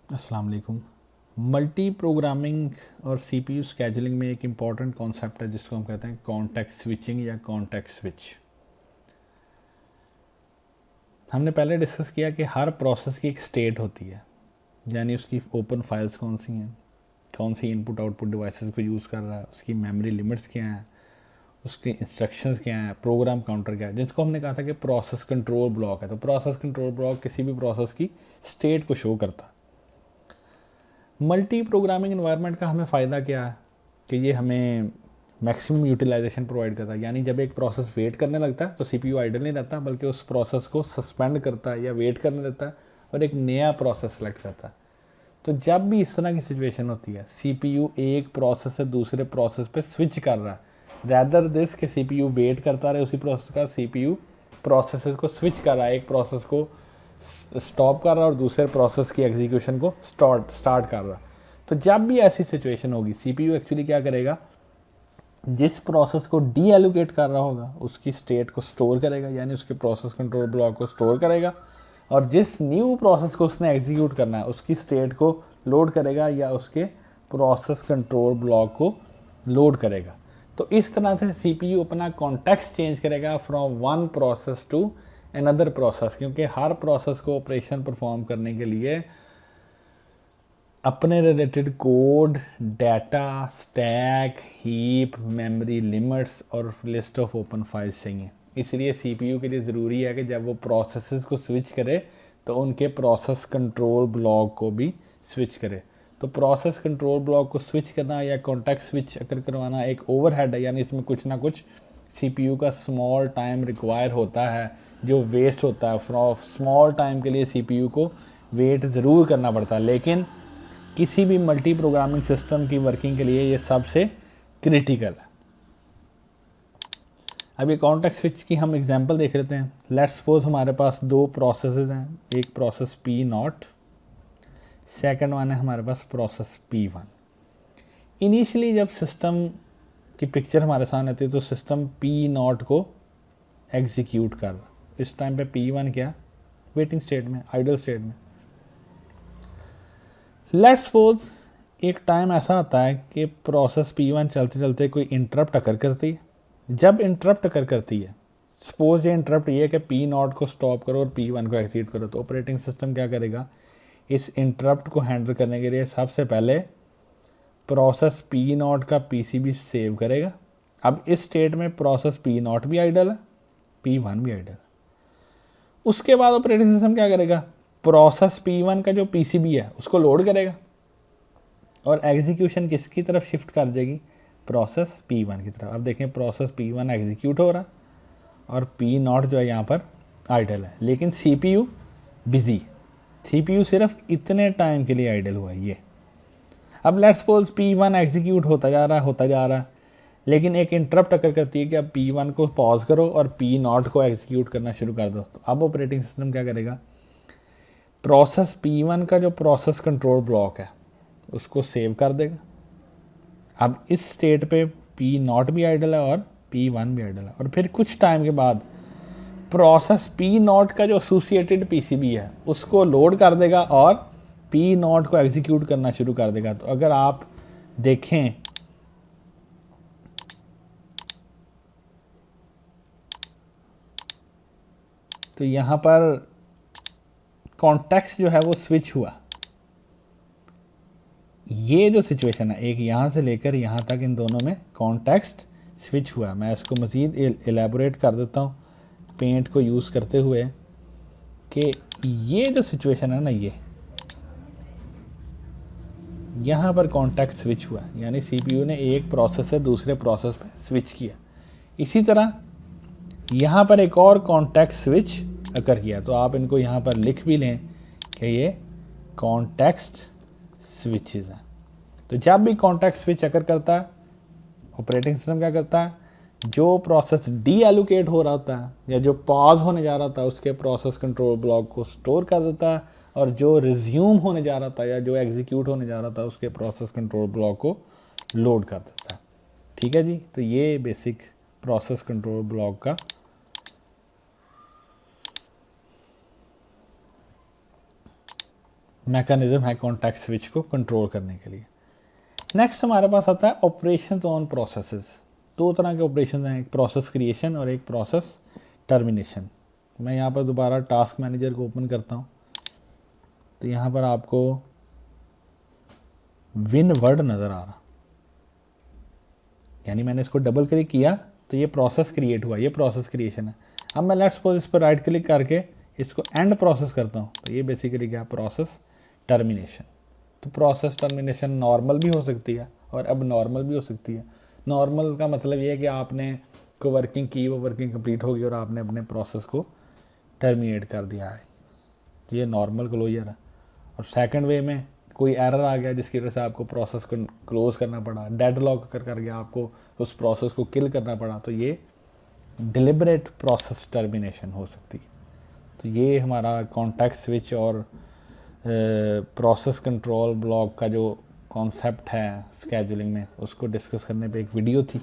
अस्सलाम वालेकुम। Multi programming और सीपीयू स्केजुलिंग में एक इम्पॉर्टेंट कॉन्सेप्ट है जिसको हम कहते हैं कॉन्टेक्स्ट स्विचिंग या कॉन्टेक्स्ट स्विच। हमने पहले डिस्कस किया कि हर प्रोसेस की एक स्टेट होती है, यानी उसकी ओपन फाइल्स कौन सी हैं, कौन सी इनपुट आउटपुट डिवाइसेस को यूज़ कर रहा है, उसकी मेमोरी लिमिट्स क्या हैं, उसके इंस्ट्रक्शंस क्या हैं, प्रोग्राम काउंटर क्या है, जिसको हमने कहा था कि प्रोसेस कंट्रोल ब्लॉक है। तो प्रोसेस कंट्रोल ब्लॉक किसी भी प्रोसेस की स्टेट को शो करता है। मल्टी प्रोग्रामिंग इन्वायरमेंट का हमें फ़ायदा क्या है कि ये हमें मैक्सिमम यूटिलाइजेशन प्रोवाइड करता है। यानी जब एक प्रोसेस वेट करने लगता है तो सीपीयू आइडल नहीं रहता, बल्कि उस प्रोसेस को सस्पेंड करता है या वेट करने देता है और एक नया प्रोसेस सेलेक्ट करता है। तो जब भी इस तरह की सिचुएशन होती है, सीपीयू एक प्रोसेस से दूसरे प्रोसेस पे स्विच कर रहा है, रैदर दिस के सीपीयू वेट करता रहे उसी प्रोसेस का, सीपीयू प्रोसेसेस को स्विच कर रहा है, एक प्रोसेस को स्टॉप कर रहा है और दूसरे प्रोसेस की एग्जीक्यूशन को स्टार्ट कर रहा है। तो जब भी ऐसी सिचुएशन होगी, सीपीयू एक्चुअली क्या करेगा, जिस प्रोसेस को डी एलोकेट कर रहा होगा उसकी स्टेट को स्टोर करेगा, यानी उसके प्रोसेस कंट्रोल ब्लॉक को स्टोर करेगा, और जिस न्यू प्रोसेस को उसने एग्जीक्यूट करना है उसकी स्टेट को लोड करेगा या उसके प्रोसेस कंट्रोल ब्लॉक को लोड करेगा। तो इस तरह से सीपीयू अपना कॉन्टेक्स्ट चेंज करेगा from one process to another process, क्योंकि हर प्रोसेस को ऑपरेशन परफॉर्म करने के लिए अपने related code, data, stack, heap, memory limits और लिस्ट ऑफ ओपन फाइल्स चाहिए। इसलिए सीपीयू के लिए ज़रूरी है कि जब वो प्रोसेसेस को स्विच करे तो उनके प्रोसेस कंट्रोल ब्लॉक को भी स्विच करे। तो प्रोसेस कंट्रोल ब्लॉक को स्विच करना या कॉन्टेक्स्ट स्विच अगर करवाना एक ओवरहेड है, यानी इसमें कुछ ना कुछ सीपीयू का स्मॉल टाइम रिक्वायर होता है जो वेस्ट होता है। फ्रॉम स्मॉल टाइम के लिए सीपीयू को वेट ज़रूर करना पड़ता है, लेकिन किसी भी मल्टी प्रोग्रामिंग सिस्टम की वर्किंग के लिए ये सबसे क्रिटिकल है। अब ये कॉन्टेक्स्ट स्विच की हम एग्जांपल देख लेते हैं। लेट्स सपोज हमारे पास दो प्रोसेसेस हैं, एक process P not, second one है हमारे पास प्रोसेस पी वन। इनिशियली जब सिस्टम की पिक्चर हमारे सामने आती है तो सिस्टम पी नॉट को एग्जीक्यूट कर रहा, इस टाइम पे पी वन क्या, वेटिंग स्टेट में, आइडल स्टेट में। लेट्स सपोज एक टाइम ऐसा आता है कि प्रोसेस P1 चलते चलते कोई इंटरप्ट अकर करती है। जब इंटरप्ट अकर करती है, सपोज ये इंटरप्ट ये है कि पी नॉट को स्टॉप करो और P1 को एग्जीक्यूट करो, तो ऑपरेटिंग सिस्टम क्या करेगा, इस इंटरप्ट को हैंडल करने के लिए सबसे पहले प्रोसेस पी नॉट का पीसीबी सेव करेगा। अब इस स्टेट में प्रोसेस पी नॉट भी आइडल है, P1 भी आइडल है। उसके बाद ऑपरेटिंग सिस्टम क्या करेगा, प्रोसेस P1 का जो पीसीबी है उसको लोड करेगा और एग्जीक्यूशन किसकी तरफ शिफ्ट कर जाएगी, प्रोसेस P1 की तरफ। अब देखें प्रोसेस P1 एग्जीक्यूट हो रहा और P नॉट जो है यहाँ पर आइडल है, लेकिन CPU बिजी, CPU सिर्फ इतने टाइम के लिए आइडल हुआ है ये। अब लेट्स सपोज P1 एग्जीक्यूट होता जा रहा है, लेकिन एक इंटरप्ट अकर करती है कि अब P1 को पॉज करो और P नॉट को एग्जीक्यूट करना शुरू कर दो। तो अब ऑपरेटिंग सिस्टम क्या करेगा, प्रोसेस P1 का जो प्रोसेस कंट्रोल ब्लॉक है उसको सेव कर देगा। अब इस स्टेट पे P नॉट भी आइडल है और P1 भी आइडल है, और फिर कुछ टाइम के बाद प्रोसेस P नॉट का जो एसोसिएटेड पीसीबी है उसको लोड कर देगा और P नॉट को एग्जीक्यूट करना शुरू कर देगा। तो अगर आप देखें तो यहाँ पर कॉन्टेक्स्ट जो है वो स्विच हुआ। ये जो सिचुएशन है, एक यहाँ से लेकर यहाँ तक, इन दोनों में कॉन्टेक्स्ट स्विच हुआ। मैं इसको मज़ीद एलेबोरेट कर देता हूँ पेंट को यूज़ करते हुए कि ये जो सिचुएशन है ना, ये यहाँ पर कॉन्टेक्स्ट स्विच हुआ, यानी सीपीयू ने एक प्रोसेस से दूसरे प्रोसेस पे स्विच किया। इसी तरह यहाँ पर एक और कॉन्टेक्स्ट स्विच अकर किया। तो आप इनको यहाँ पर लिख भी लें कि ये कॉन्टेक्स्ट स्विचेस हैं। तो जब भी कॉन्टेक्स्ट स्विच अकर करता है, ऑपरेटिंग सिस्टम क्या करता है, जो प्रोसेस डी एलोकेट हो रहा होता है या जो पॉज होने जा रहा था उसके प्रोसेस कंट्रोल ब्लॉक को स्टोर कर देता है, और जो रिज्यूम होने जा रहा था या जो एग्जीक्यूट होने जा रहा था उसके प्रोसेस कंट्रोल ब्लॉक को लोड कर देता है। ठीक है जी, तो ये बेसिक प्रोसेस कंट्रोल ब्लॉक का मैकेनिज्म है कॉन्टेक्स्ट स्विच को कंट्रोल करने के लिए। नेक्स्ट हमारे पास आता है ऑपरेशंस ऑन प्रोसेसेस। दो तरह के ऑपरेशन हैं, एक प्रोसेस क्रिएशन और एक प्रोसेस टर्मिनेशन। मैं यहाँ पर दोबारा टास्क मैनेजर को ओपन करता हूँ, तो यहाँ पर आपको विन वर्ड नज़र आ रहा, यानी मैंने इसको डबल क्लिक किया तो ये प्रोसेस क्रिएट हुआ, ये प्रोसेस क्रिएशन है। अब मैं लेट्स सपोज इस पर राइट क्लिक करके इसको एंड प्रोसेस करता हूँ, तो ये बेसिकली क्या, प्रोसेस टर्मिनेशन। तो प्रोसेस टर्मिनेशन नॉर्मल भी हो सकती है और अब नॉर्मल भी हो सकती है। नॉर्मल का मतलब ये है कि आपने को वर्किंग की, वो वर्किंग कंप्लीट होगी और आपने अपने प्रोसेस को टर्मिनेट कर दिया है, ये नॉर्मल क्लोजर है। और सेकंड वे में कोई एरर आ गया जिसकी वजह से आपको प्रोसेस को क्लोज करना पड़ा, डेडलॉक कर गया, आपको उस प्रोसेस को किल करना पड़ा, तो ये डिलिबरेट प्रोसेस टर्मिनेशन हो सकती है। तो ये हमारा कॉन्टेक्स्ट स्विच और प्रोसेस कंट्रोल ब्लॉक का जो कॉन्सेप्ट है स्केजुलिंग में, उसको डिस्कस करने पे एक वीडियो थी।